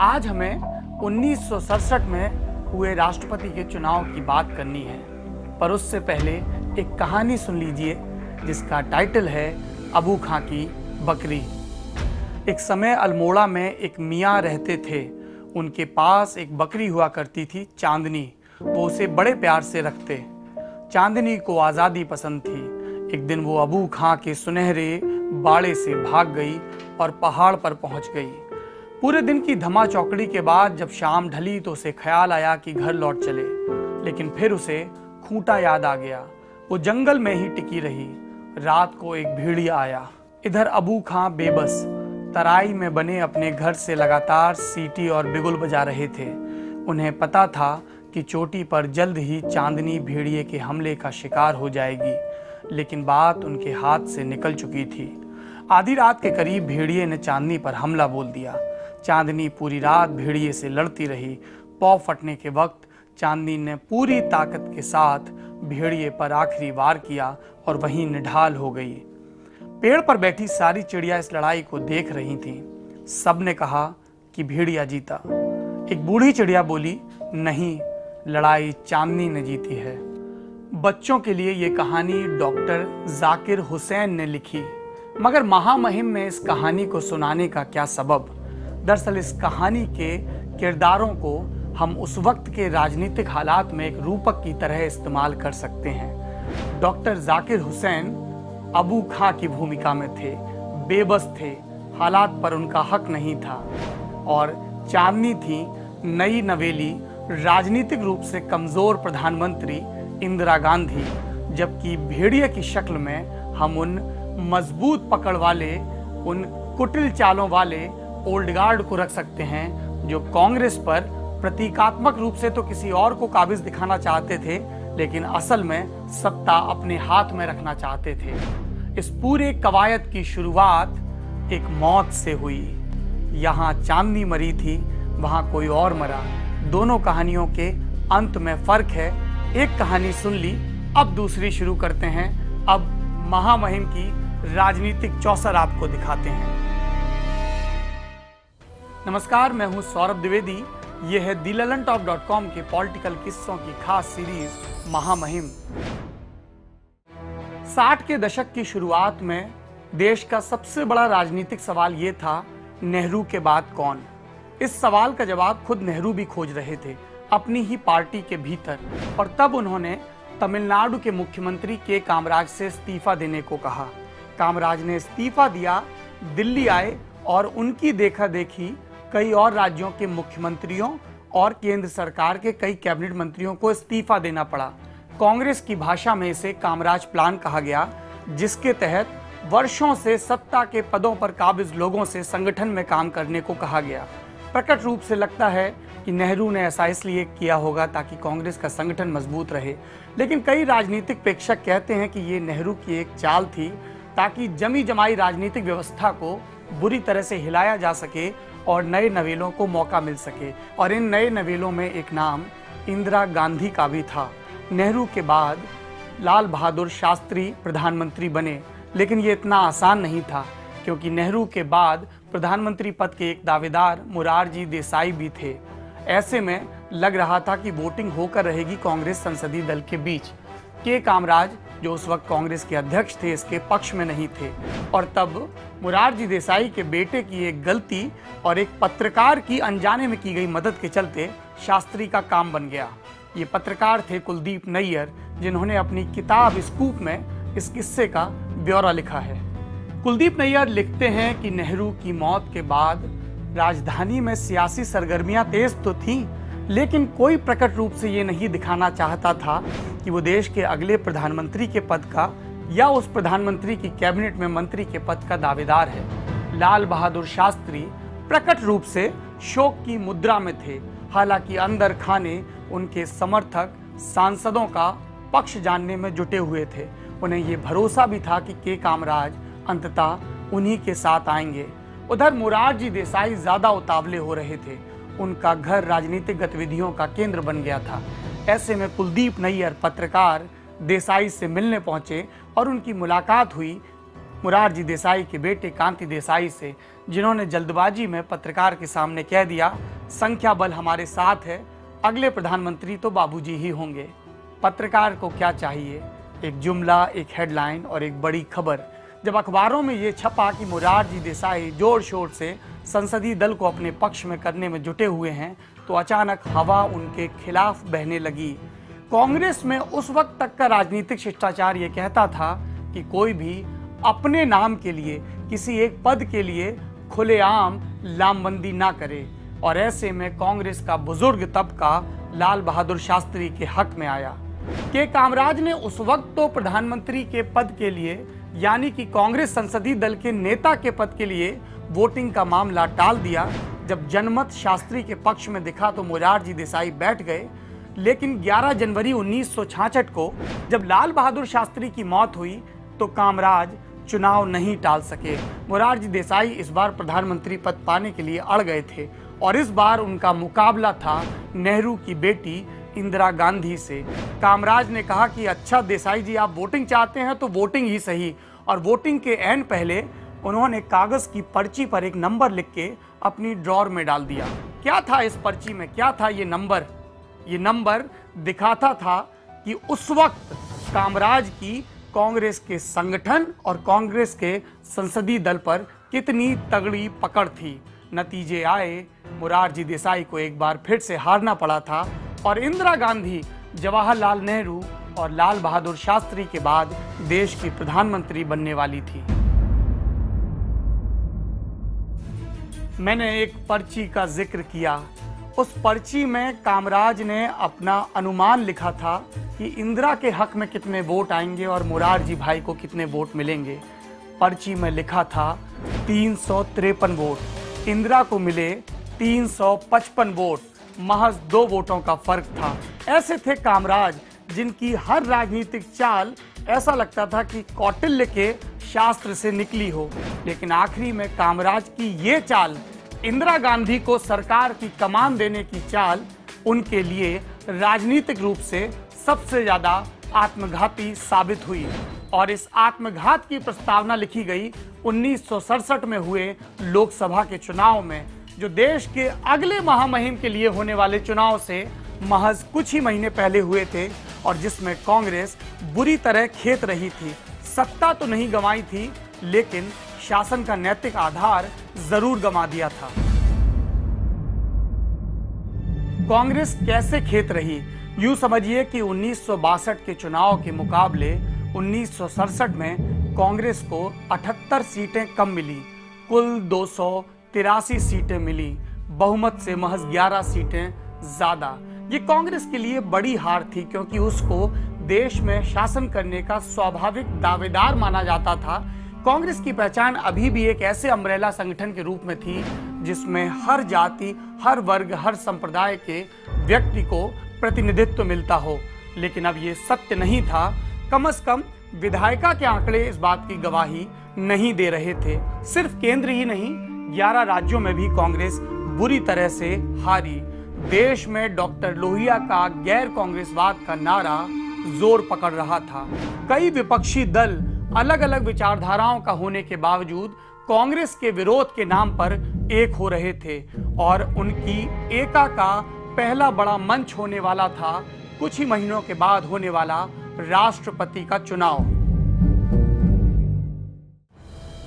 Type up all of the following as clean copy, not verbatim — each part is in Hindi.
आज हमें 1967 में हुए राष्ट्रपति के चुनाव की बात करनी है, पर उससे पहले एक कहानी सुन लीजिए जिसका टाइटल है अबू खां की बकरी। एक समय अल्मोड़ा में एक मियाँ रहते थे। उनके पास एक बकरी हुआ करती थी, चांदनी। वो उसे बड़े प्यार से रखते। चांदनी को आज़ादी पसंद थी। एक दिन वो अबू खां के सुनहरे बाड़े से भाग गई और पहाड़ पर पहुंच गई। पूरे दिन की धमा चौकड़ी के बाद जब शाम ढली तो उसे ख्याल आया कि घर लौट चले, लेकिन फिर उसे खूंटा याद आ गया। वो जंगल में ही टिकी रही। रात को एक भेड़िया आया। इधर अबू खां बेबस तराई में बने अपने घर से लगातार सीटी और बिगुल बजा रहे थे। उन्हें पता था कि चोटी पर जल्द ही चांदनी भेड़िए के हमले का शिकार हो जाएगी, लेकिन बात उनके हाथ से निकल चुकी थी। आधी रात के करीब भेड़िए ने चांदनी पर हमला बोल दिया। चांदनी पूरी रात भेड़िए से लड़ती रही। पौ फटने के वक्त चांदनी ने पूरी ताकत के साथ भेड़िए पर आखिरी वार किया और वहीं निढाल हो गई। पेड़ पर बैठी सारी चिड़िया इस लड़ाई को देख रही थीं। सबने कहा कि भेड़िया जीता। एक बूढ़ी चिड़िया बोली, नहीं, लड़ाई चांदनी ने जीती है। बच्चों के लिए ये कहानी डॉक्टर जाकिर हुसैन ने लिखी, मगर महामहिम में इस कहानी को सुनाने का क्या सबब? दरअसल इस कहानी के किरदारों को हम उस वक्त के राजनीतिक हालात में एक रूपक की तरह इस्तेमाल कर सकते हैं। डॉक्टर जाकिर हुसैन अबू खां की भूमिका में थे, बेबस थे, हालात पर उनका हक नहीं था। और चांदनी थी नई नवेली, राजनीतिक रूप से कमजोर प्रधानमंत्री इंदिरा गांधी, जबकि भेड़िए की शक्ल में हम उन मजबूत पकड़ वाले, उन कुटिल चालों वाले ओल्ड गार्ड को रख सकते हैं जो कांग्रेस पर प्रतीकात्मक रूप से तो किसी और को काबिज दिखाना चाहते थे, लेकिन असल में सत्ता अपने हाथ में रखना चाहते थे। इस पूरे कवायद की शुरुआत एक मौत से हुई। यहाँ चांदनी मरी थी, वहाँ कोई और मरा। दोनों कहानियों के अंत में फर्क है। एक कहानी सुन ली, अब दूसरी शुरू करते हैं। अब महामहिम की राजनीतिक चौसर आपको दिखाते हैं। नमस्कार, मैं हूं सौरभ द्विवेदी। ये है thelalantop.com के पॉलिटिकल किस्सों की खास सीरीज महामहिम। 60 के दशक की शुरुआत में देश का सबसे बड़ा राजनीतिक सवाल ये था, नेहरू के बाद कौन? इस सवाल का जवाब खुद नेहरू भी खोज रहे थे अपनी ही पार्टी के भीतर। और तब उन्होंने तमिलनाडु के मुख्यमंत्री के कामराज से इस्तीफा देने को कहा। कामराज ने इस्तीफा दिया, दिल्ली आए और उनकी देखा देखी कई और राज्यों के मुख्यमंत्रियों और केंद्र सरकार के कई कैबिनेट मंत्रियों को इस्तीफा देना पड़ा। कांग्रेस की भाषा में इसे कामराज प्लान कहा गया, जिसके तहत वर्षों से सत्ता के पदों पर काबिज लोगों से संगठन में काम करने को कहा गया। प्रकट रूप से लगता है कि नेहरू ने ऐसा इसलिए किया होगा ताकि कांग्रेस का संगठन मजबूत रहे, लेकिन कई राजनीतिक प्रेक्षक कहते हैं कि ये नेहरू की एक चाल थी ताकि जमी जमाई राजनीतिक व्यवस्था को बुरी तरह से हिलाया जा सके और नए नवेलों को मौका मिल सके। और इन नए नवेलों में एक नाम इंदिरा गांधी का भी था। नेहरू के बाद लाल बहादुर शास्त्री प्रधानमंत्री बने, लेकिन ये इतना आसान नहीं था, क्योंकि नेहरू के बाद प्रधानमंत्री पद के एक दावेदार मोरारजी देसाई भी थे। ऐसे में लग रहा था कि वोटिंग होकर रहेगी कांग्रेस संसदीय दल के बीच। के कामराज, जो उस वक्त कांग्रेस के अध्यक्ष थे, इसके पक्ष में नहीं थे। और तब मोरारजी देसाई के बेटे की एक गलती और एक पत्रकार की अनजाने में की गई मदद के चलते शास्त्री का काम बन गया। ये पत्रकार थे कुलदीप नैयर, जिन्होंने अपनी किताब स्कूप में इस किस्से का ब्यौरा लिखा है। कुलदीप नैयर लिखते हैं कि नेहरू की मौत के बाद राजधानी में सियासी सरगर्मियां तेज तो थीं, लेकिन कोई प्रकट रूप से ये नहीं दिखाना चाहता था कि वो देश के अगले प्रधानमंत्री के पद का या उस प्रधानमंत्री की कैबिनेट में मंत्री के पद का दावेदार है। लाल बहादुर शास्त्री प्रकट रूप से शोक की मुद्रा में थे। हालांकि अंदर खाने उनके समर्थक सांसदों का पक्ष जानने में जुटे हुए थे। उन्हें ये भरोसा भी था कि के कामराज अंततः उन्हीं के साथ आएंगे। उधर मोरारजी देसाई ज्यादा उतावले हो रहे थे। उनका घर राजनीतिक गतिविधियों का केंद्र बन गया था। ऐसे में कुलदीप नैयर पत्रकार देसाई से मिलने पहुंचे और उनकी मुलाकात हुई मोरारजी देसाई के बेटे कांति देसाई से, जिन्होंने जल्दबाजी में पत्रकार के सामने कह दिया, संख्या बल हमारे साथ है, अगले प्रधानमंत्री तो बाबूजी ही होंगे। पत्रकार को क्या चाहिए? एक जुमला, एक हेडलाइन और एक बड़ी खबर। जब अखबारों में ये छपा कि मोरारजी देसाई जोर शोर से संसदीय दल को अपने पक्ष में करने में जुटे हुए हैं, तो अचानक हवा उनके खिलाफ बहने लगी। कांग्रेस में उस वक्त तक का राजनीतिक शिष्टाचार ये कहता था कि कोई भी अपने नाम के लिए, किसी एक पद के लिए खुलेआम लामबंदी ना करे, और ऐसे में कांग्रेस का बुजुर्ग तबका लाल बहादुर शास्त्री के हक में आया। के कामराज ने उस वक्त तो प्रधानमंत्री के पद के लिए, यानी कि कांग्रेस संसदीय दल के नेता के पद के लिए वोटिंग का मामला टाल दिया। जब जनमत शास्त्री के पक्ष में दिखा तो मोरारजी देसाई बैठ गए। लेकिन 11 जनवरी 1966 को जब लाल बहादुर शास्त्री की मौत हुई तो कामराज चुनाव नहीं टाल सके। मोरारजी देसाई इस बार प्रधानमंत्री पद पाने के लिए अड़ गए थे और इस बार उनका मुकाबला था नेहरू की बेटी इंदिरा गांधी से। कामराज ने कहा कि अच्छा देसाई जी, आप वोटिंग चाहते हैं तो वोटिंग ही सही, और वोटिंग के एंड पहले उन्होंने कागज की पर्ची पर एक नंबर लिख के अपनी ड्रॉर में डाल दिया। क्या था इस पर्ची में? क्या था ये नंबर? ये नंबर दिखाता था कि उस वक्त कामराज की कांग्रेस के संगठन और कांग्रेस के संसदीय दल पर कितनी तगड़ी पकड़ थी। नतीजे आए, मोरारजी देसाई को एक बार फिर से हारना पड़ा था और इंदिरा गांधी, जवाहरलाल नेहरू और लाल बहादुर शास्त्री के बाद देश की प्रधानमंत्री बनने वाली थी। मैंने एक पर्ची का जिक्र किया। उस पर्ची में कामराज ने अपना अनुमान लिखा था कि इंदिरा के हक में कितने वोट आएंगे और मोरारजी भाई को कितने वोट मिलेंगे। पर्ची में लिखा था 353 वोट, इंदिरा को मिले 355 वोट, महज 2 वोटों का फर्क था। ऐसे थे कामराज जिनकी हर राजनीतिक चाल ऐसा लगता था कि कौटिल्य के शास्त्र से निकली हो। लेकिन आखिरी में कामराज की ये चाल, इंदिरा गांधी को सरकार की कमान देने की चाल, उनके लिए राजनीतिक रूप से सबसे ज्यादा आत्मघाती साबित हुई। और इस आत्मघात की प्रस्तावना लिखी गई 1967 में हुए लोकसभा के चुनाव में, जो देश के अगले महामहिम के लिए होने वाले चुनाव से महज कुछ ही महीने पहले हुए थे, और जिसमें कांग्रेस बुरी तरह खेत रही थी। सत्ता तो नहीं गंवाई थी, लेकिन शासन का नैतिक आधार जरूर गंवा दिया था। कांग्रेस कैसे खेत रही? यूं समझिए कि 1962 के चुनाव के मुकाबले 1967 में कांग्रेस को 78 सीटें कम मिली, कुल 283 सीटें मिली, बहुमत से महज 11 सीटें ज्यादा। ये कांग्रेस के लिए बड़ी हार थी, क्योंकि उसको देश में शासन करने का स्वाभाविक दावेदार माना जाता था। कांग्रेस की पहचान अभी भी एक ऐसे अम्ब्रेला संगठन के रूप में थी जिसमें हर जाति, हर वर्ग, हर संप्रदाय के व्यक्ति को प्रतिनिधित्व मिलता हो। लेकिन अब ये सत्य नहीं था। कम से कम विधायिका के आंकड़े इस बात की गवाही नहीं दे रहे थे। सिर्फ केंद्र ही नहीं, 11 राज्यों में भी कांग्रेस बुरी तरह से हारी। देश में डॉक्टर लोहिया का गैर कांग्रेसवाद का नारा जोर पकड़ रहा था। कई विपक्षी दल अलग अलग विचारधाराओं का होने के बावजूद कांग्रेस के विरोध के नाम पर एक हो रहे थे, और उनकी एका का पहला बड़ा मंच होने वाला था कुछ ही महीनों के बाद होने वाला राष्ट्रपति का चुनाव।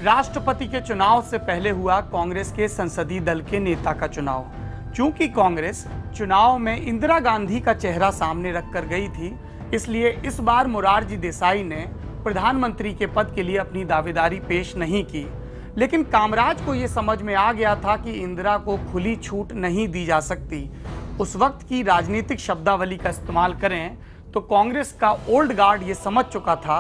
राष्ट्रपति के चुनाव से पहले हुआ कांग्रेस के संसदीय दल के नेता का चुनाव। चूंकि कांग्रेस चुनाव में इंदिरा गांधी का चेहरा सामने रखकर गई थी, इसलिए इस बार मोरारजी देसाई ने प्रधानमंत्री के पद के लिए अपनी दावेदारी पेश नहीं की। लेकिन कामराज को यह समझ में आ गया था कि इंदिरा को खुली छूट नहीं दी जा सकती। उस वक्त की राजनीतिक शब्दावली का इस्तेमाल करें तो कांग्रेस का ओल्ड गार्ड ये समझ चुका था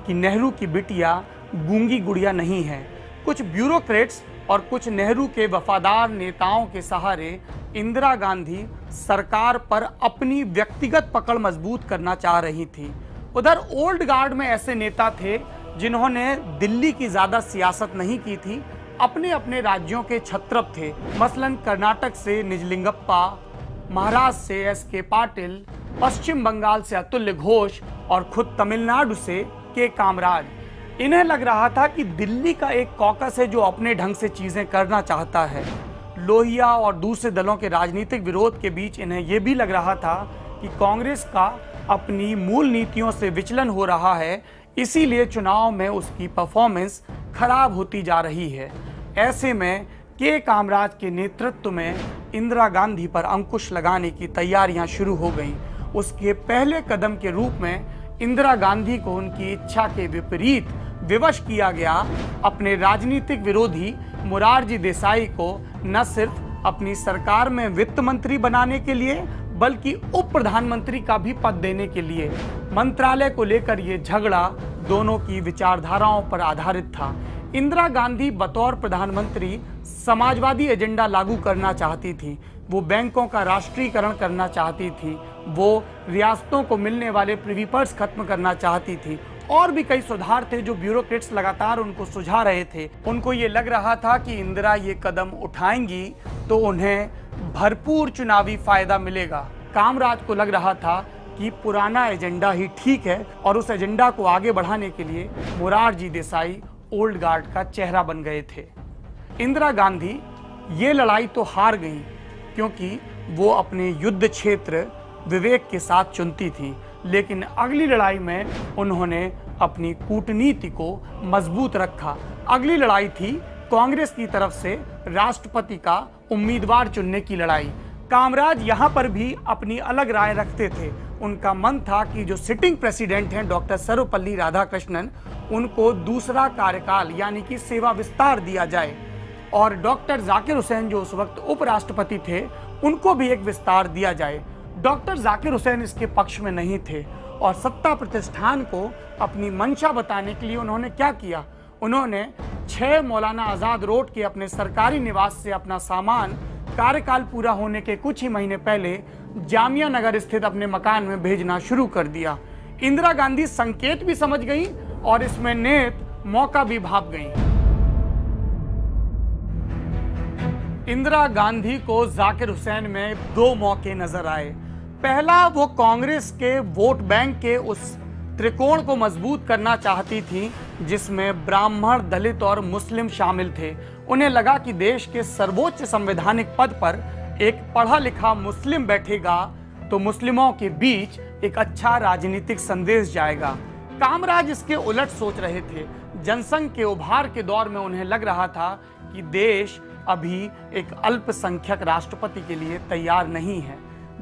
कि नेहरू की बिटिया गूंगी गुड़िया नहीं है। कुछ ब्यूरोक्रेट्स और कुछ नेहरू के वफादार नेताओं के सहारे इंदिरा गांधी सरकार पर अपनी व्यक्तिगत पकड़ मजबूत करना चाह रही थी। उधर ओल्ड गार्ड में ऐसे नेता थे जिन्होंने दिल्ली की ज्यादा सियासत नहीं की थी, अपने अपने राज्यों के छत्रप थे। मसलन कर्नाटक से निजलिंगप्पा, महाराष्ट्र से एस.के. पाटिल, पश्चिम बंगाल से अतुल्य घोष और खुद तमिलनाडु से के कामराज। इन्हें लग रहा था कि दिल्ली का एक कॉकस है जो अपने ढंग से चीजें करना चाहता है। लोहिया और दूसरे दलों के राजनीतिक विरोध के बीच इन्हें यह भी लग रहा था कि कांग्रेस का अपनी मूल नीतियों से विचलन हो रहा है, इसीलिए चुनाव में उसकी परफॉर्मेंस खराब होती जा रही है। ऐसे में के कामराज के नेतृत्व में इंदिरा गांधी पर अंकुश लगाने की तैयारियां शुरू हो गईं। उसके पहले कदम के रूप में इंदिरा गांधी को उनकी इच्छा के विपरीत विवश किया गया। अपने राजनीतिक विरोधी मोरारजी देसाई को न सिर्फ अपनी सरकार में वित्त मंत्री बनाने के लिए बल्कि उप प्रधानमंत्री का भी पद देने के लिए मंत्रालय को लेकर यह झगड़ा दोनों की विचारधाराओं पर आधारित था। इंदिरा गांधी बतौर प्रधानमंत्री समाजवादी एजेंडा लागू करना चाहती थी, वो बैंकों का राष्ट्रीयकरण करना चाहती थी, वो रियासतों को मिलने वाले प्रिवी पर्स खत्म करना चाहती थी, और भी कई सुधार थे जो ब्यूरोक्रेट्स लगातार उनको सुझा रहे थे। उनको ये लग रहा था कि इंदिरा ये कदम उठाएंगी तो उन्हें भरपूर चुनावी फायदा मिलेगा। कामराज को लग रहा था कि पुराना एजेंडा ही ठीक है और उस एजेंडा को आगे बढ़ाने के लिए मोरारजी देसाई ओल्ड गार्ड का चेहरा बन गए थे। इंदिरा गांधी ये लड़ाई तो हार गई क्योंकि वो अपने युद्ध क्षेत्र विवेक के साथ चुनती थी, लेकिन अगली लड़ाई में उन्होंने अपनी कूटनीति को मजबूत रखा। अगली लड़ाई थी कांग्रेस की तरफ से राष्ट्रपति का उम्मीदवार चुनने की लड़ाई। कामराज यहाँ पर भी अपनी अलग राय रखते थे। उनका मन था कि जो सिटिंग प्रेसिडेंट हैं डॉक्टर सर्वपल्ली राधाकृष्णन, उनको दूसरा कार्यकाल यानी कि सेवा विस्तार दिया जाए, और डॉक्टर जाकिर हुसैन जो उस वक्त उपराष्ट्रपति थे उनको भी एक विस्तार दिया जाए। डॉक्टर जाकिर हुसैन इसके पक्ष में नहीं थे और सत्ता प्रतिष्ठान को अपनी मंशा बताने के लिए उन्होंने क्या किया, उन्होंने 6 मौलाना आज़ाद रोड के अपने सरकारी निवास से अपना सामान कार्यकाल पूरा होने के कुछ ही महीने पहले जामिया नगर स्थित अपने मकान में भेजना शुरू कर दिया। इंदिरा गांधी संकेत भी समझ गई और इसमें नेत मौका भी भाप गई। इंदिरा गांधी को जाकिर हुसैन में 2 मौके नजर आए। पहला, वो कांग्रेस के वोट बैंक के उस त्रिकोण को मजबूत करना चाहती थी जिसमें ब्राह्मण, दलित और मुस्लिम शामिल थे। उन्हें लगा कि देश के सर्वोच्च संवैधानिक पद पर एक पढ़ा लिखा मुस्लिम बैठेगा तो मुस्लिमों के बीच एक अच्छा राजनीतिक संदेश जाएगा। कामराज इसके उलट सोच रहे थे। जनसंघ के उभार के दौर में उन्हें लग रहा था कि देश अभी एक अल्पसंख्यक राष्ट्रपति के लिए तैयार नहीं है।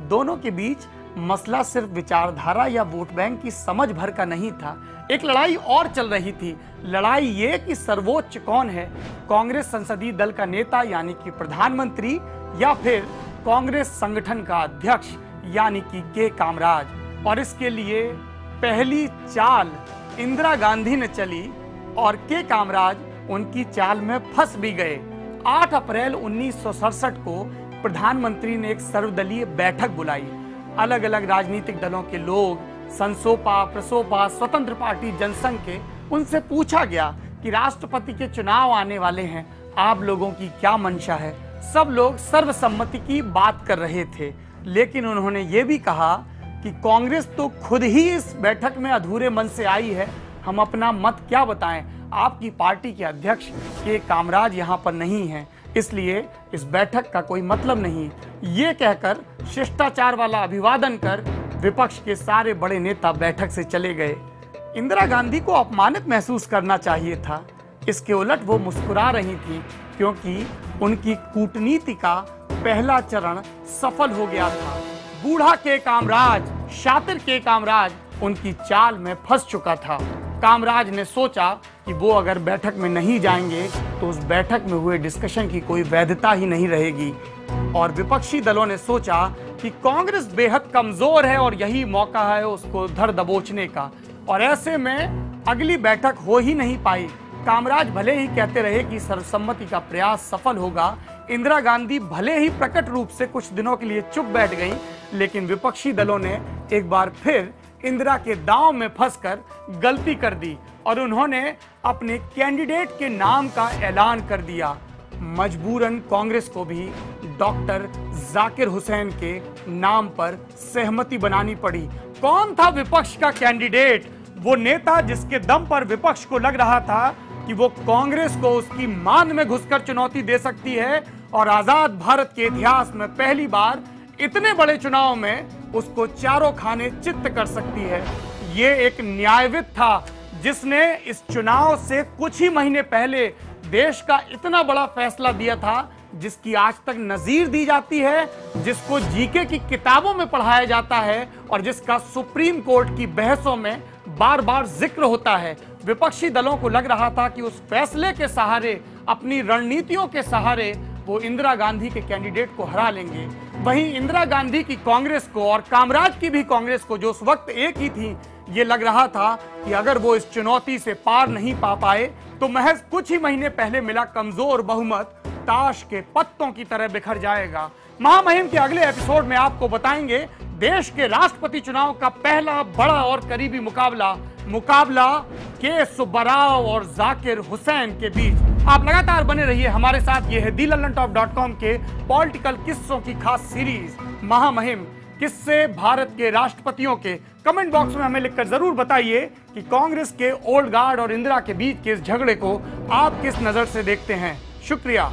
दोनों के बीच मसला सिर्फ विचारधारा या वोट बैंक की समझ भर का नहीं था, एक लड़ाई और चल रही थी। लड़ाई ये कि सर्वोच्च कौन है, कांग्रेस संसदीय दल का नेता यानी कि प्रधानमंत्री या फिर कांग्रेस संगठन का अध्यक्ष यानी कि के कामराज। और इसके लिए पहली चाल इंदिरा गांधी ने चली और के कामराज उनकी चाल में फंस भी गए। 8 अप्रैल 1967 को प्रधानमंत्री ने एक सर्वदलीय बैठक बुलाई। अलग अलग राजनीतिक दलों के लोग, संसोपा, प्रसोपा, स्वतंत्र पार्टी, जनसंघ के, उनसे पूछा गया कि राष्ट्रपति के चुनाव आने वाले हैं, आप लोगों की क्या मंशा है। सब लोग सर्वसम्मति की बात कर रहे थे, लेकिन उन्होंने ये भी कहा कि कांग्रेस तो खुद ही इस बैठक में अधूरे मन से आई है, हम अपना मत क्या बताएं, आपकी पार्टी के अध्यक्ष के कामराज यहाँ पर नहीं हैं, इसलिए इस बैठक का कोई मतलब नहीं। ये कहकर शिष्टाचार वाला अभिवादन कर विपक्ष के सारे बड़े नेता बैठक से चले गए। इंदिरा गांधी को अपमानित महसूस करना चाहिए था, इसके उलट वो मुस्कुरा रही थी क्योंकि उनकी कूटनीति का पहला चरण सफल हो गया था। बूढ़ा के कामराज, शातिर के कामराज उनकी चाल में फंस चुका था। कामराज ने सोचा कि वो अगर बैठक में नहीं जाएंगे तो उस बैठक में हुए डिस्कशन की कोई वैधता ही नहीं रहेगी, और विपक्षी दलों ने सोचा कि कांग्रेस बेहद कमजोर है और यही मौका है उसको धर दबोचने का, और ऐसे में अगली बैठक हो ही नहीं पाई। कामराज भले ही कहते रहे कि सर्वसम्मति का प्रयास सफल होगा, इंदिरा गांधी भले ही प्रकट रूप से कुछ दिनों के लिए चुप बैठ गई, लेकिन विपक्षी दलों ने एक बार फिर इंदिरा के दांव में फंसकर गलती कर दी और उन्होंने अपने कैंडिडेट के नाम का ऐलान कर दिया। मजबूरन कांग्रेस को भी डॉक्टर जाकिर हुसैन के नाम पर सहमति बनानी पड़ी। कौन था विपक्ष का कैंडिडेट? वो नेता जिसके दम पर विपक्ष को लग रहा था कि वो कांग्रेस को उसकी मान में घुसकर चुनौती दे सकती है और आजाद भारत के इतिहास में पहली बार इतने बड़े चुनाव में उसको चारों खाने चित्त कर सकती है। ये एक न्यायविद था जिसने इस चुनाव से कुछ ही महीने पहले देश का इतना बड़ा फैसला दिया था जिसकी आज तक नजीर दी जाती है, जिसको जीके की किताबों में पढ़ाया जाता है और जिसका सुप्रीम कोर्ट की बहसों में बार बार जिक्र होता है। विपक्षी दलों को लग रहा था कि उस फैसले के सहारे, अपनी रणनीतियों के सहारे वो इंदिरा गांधी के कैंडिडेट को हरा लेंगे। वहीं इंदिरा गांधी की कांग्रेस को और कामराज की भी कांग्रेस को, जो उस वक्त एक ही थी, ये लग रहा था कि अगर वो इस चुनौती से पार नहीं पा पाए तो महज कुछ ही महीने पहले मिला कमजोर बहुमत ताश के पत्तों की तरह बिखर जाएगा। महामहिम के अगले एपिसोड में आपको बताएंगे देश के राष्ट्रपति चुनाव का पहला बड़ा और करीबी मुकाबला के सुब्बाराव और जाकिर हुसैन के बीच। आप लगातार बने रहिए हमारे साथ। ये है दी लल्लनटॉप.com के पॉलिटिकल किस्सों की खास सीरीज महामहिम। किससे भारत के राष्ट्रपतियों के कमेंट बॉक्स में हमें लिखकर जरूर बताइए कि कांग्रेस के ओल्ड गार्ड और इंदिरा के बीच के इस झगड़े को आप किस नजर से देखते हैं। शुक्रिया।